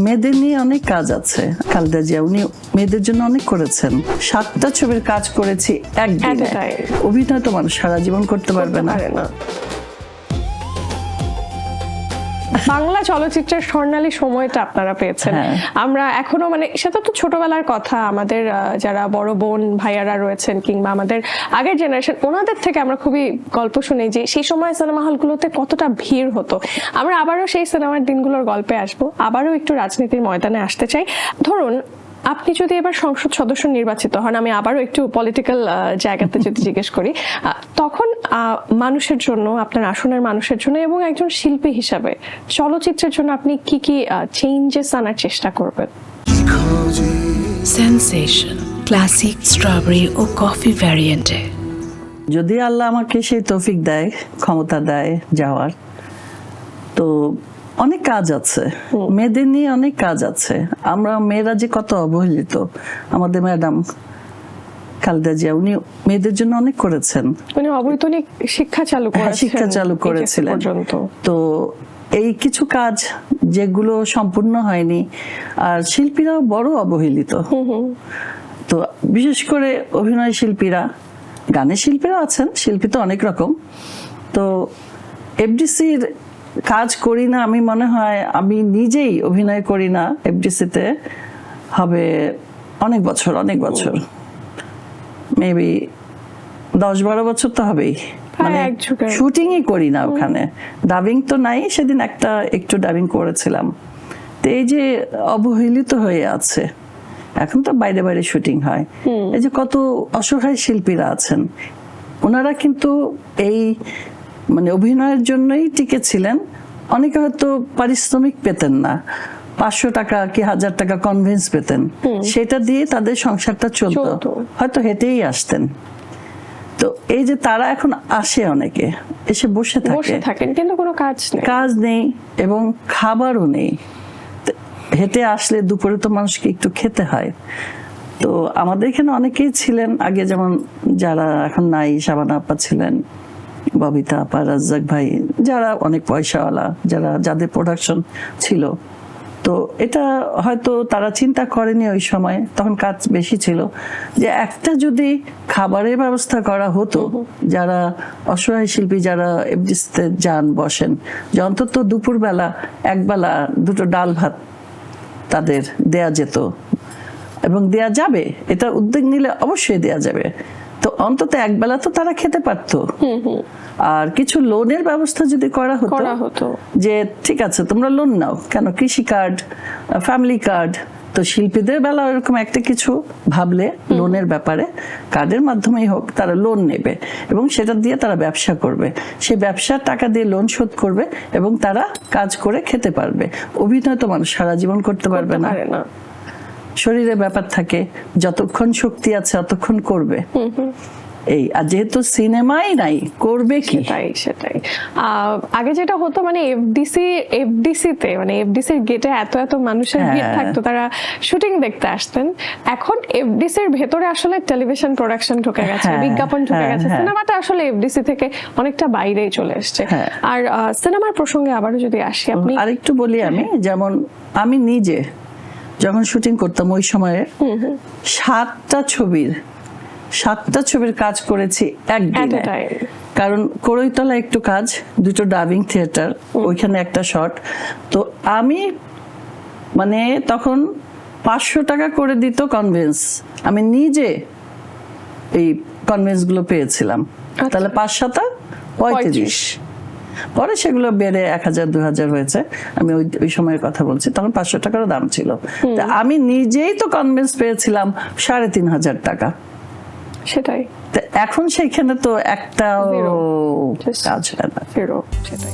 মেয়েদের নিয়ে অনেক কাজ আছে। খালেদা জিয়া উনি মেয়েদের জন্য অনেক করেছেন। 7টা ছবির কাজ করেছি একদিনে। অভিনয় তো মানুষ সারা জীবন করতে পারবে না। বাংলা চলচ্চিত্রের স্বর্ণালী সময়টা আপনারা পেয়েছেন। আমরা এখনো মানে সেটা তো ছোটবেলার কথা, আমাদের যারা বড় বোন ভাইয়ারা রয়েছেন কিংবা আমাদের আগের জেনারেশন, ওনাদের থেকে আমরা খুবই গল্প শুনি যে সেই সময় সিনেমা হলগুলোতে কতটা ভিড় হতো। আমরা আবারও সেই সিনেমার দিনগুলোর গল্পে আসবো, আবারও একটু রাজনীতির ময়দানে আসতে চাই। ধরুন আপনি যদি এবার সংসদ সদস্য নির্বাচিত হন, আমি আবারও একটু পলিটিক্যাল জায়গাতে যদি জিজ্ঞেস করি, তখন মানুষের জন্য, আপনার আসনের মানুষের জন্য এবং একজন শিল্পী হিসাবে চলচ্চিত্রের জন্য আপনি কি কি চেঞ্জেস আনার চেষ্টা করবেন? সেন্সেশন ক্লাসিক স্ট্রবেরি ও কফি ভ্যারিয়েন্টে। যদি আল্লাহ আমাকে সেই তৌফিক দেয়, ক্ষমতা দেয় যাওয়ার, তো অনেক কাজ আছে। মেয়েদের নিয়ে অনেক কাজ আছে। আমরা মেয়েরা যে কত অবহেলিত। আমাদের ম্যাডাম খালেদা জিয়া উনি মেয়েদের জন্য অনেক করেছেন। উনি অবৈতনিক শিক্ষা চালু করেছিলেন। তো এই কিছু কাজ যেগুলো সম্পূর্ণ হয়নি, আর শিল্পীরাও বড় অবহেলিত। তো বিশেষ করে অভিনয় শিল্পীরা, গানের শিল্পীরাও আছেন, শিল্পী তো অনেক রকম। তো এফডিসির কাজ করি না, আমি মনে হয় আমি নিজেই অভিনয় করি না এফডিসিতে হবে অনেক বছর, মেবি 10-12 বছর তো হবেই। মানে শুটিংই করি না ওখানে, ডাবিং তো নাই। সেদিন একটু ডাবিং করেছিলাম। তো এই যে অবহেলিত হয়ে আছে, এখন তো বাইরে বাইরে শুটিং হয়। এই যে কত অসহায় শিল্পীরা আছেন, ওনারা কিন্তু এই মানে অভিনয়ের জন্যই টিকে ছিলেন। অনেকে হয়তো পারিশ্রমিক পেতেন না, 500 টাকা কি 1000 টাকা কনভেন্স পেতেন, সেটা দিয়ে তাদের সংসারটা চলতো, হয়তো হেঁটেই আসতেন। তো এই যে তারা এখন আসে, অনেকে এসে বসে থাকেন কিন্তু কোনো কাজ নেই এবং খাবারও নেই। হেঁটে আসলে দুপুরে তো মানুষকে একটু খেতে হয়। তো আমাদের এখানে অনেকেই ছিলেন আগে, যেমন যারা এখন নাই, শাবানা আপা ছিলেন, ববিতা আপা, রাজ্জাক ভাই, যারা অনেক পয়সাওয়ালা, যাদের প্রোডাকশন ছিল। তো এটা হয়তো তারা চিন্তা করেনি ওই সময়, তখন কাজ বেশি ছিল, যে একটা যদি খাবারের ব্যবস্থা করা হতো, যারা অসহায় শিল্পী যারা এফডিসিতে যান বসেন, যে অন্তত দুপুরবেলা একবেলা 2টো ডাল ভাত তাদের দেয়া যেত এবং দেয়া যাবে। এটা উদ্যোগ নিলে অবশ্যই দেয়া যাবে। তো অন্তত একবেলা তো তারা খেতে পারতো। আর কিছু লোনের ব্যবস্থা যদি করা হতো, যে ঠিক আছে তোমরা লোন নাও, কেন কৃষি কার্ড, ফ্যামিলি কার্ড। তো শিল্পীদের বেলা এরকম একটা কিছু ভাবলে, লোনের ব্যাপারে কার্ডের মাধ্যমেই হোক তারা লোন নেবে এবং সেটা দিয়ে তারা ব্যবসা করবে, সেই ব্যবসার টাকা দিয়ে লোন শোধ করবে এবং তারা কাজ করে খেতে পারবে। অভিনয় তো মানুষ সারা জীবন করতে পারবে না, শরীরে ব্যাপার থাকে, যতক্ষণ শক্তি আছে ততক্ষণ করবে। এই আর যেহেতু সিনেমাই নাই, করবে কি? সেটাই আগে যেটা হতো, মানে এফডিসিতে মানে এফডিসির গেটে এত মানুষের ভিড় থাকতো, তারা শুটিং দেখতে আসতেন। এখন এফডিসির ভেতরে আসলে টেলিভিশন প্রোডাকশন ঢুকে গেছে, বিজ্ঞাপন ঢুকে গেছে, সিনেমাটা আসলে এফডিসি থেকে অনেকটা বাইরেই চলে এসছে। আর সিনেমার প্রসঙ্গে আবারও যদি আসি, আপনি আরেকটু বলি, আমি যেমন আমি নিজে যখন শুটিং করতাম ওই সময়ে 7টা ছবির কাজ করেছি একদিনে। কারণ করইতলা একটু কাজ, 2টো ডাবিং থিয়েটার, ওইখানে একটা শট। তো আমি মানে তখন 500 টাকা করে দিত কনভেন্স, আমি নিজে এই কনভেন্স গুলো পেয়েছিলাম। তাহলে 5-7 35, পরে সেগুলো বেড়ে 1000-2000 হয়েছে। আমি ওই সময়ের কথা বলছি, তখন 500 টাকারও দাম ছিল। আমি নিজেই তো কনভেন্স পেয়েছিলাম 3500 টাকা। সেটাই এখন সেইখানে তো একটা কাজ হয় না। সেটাই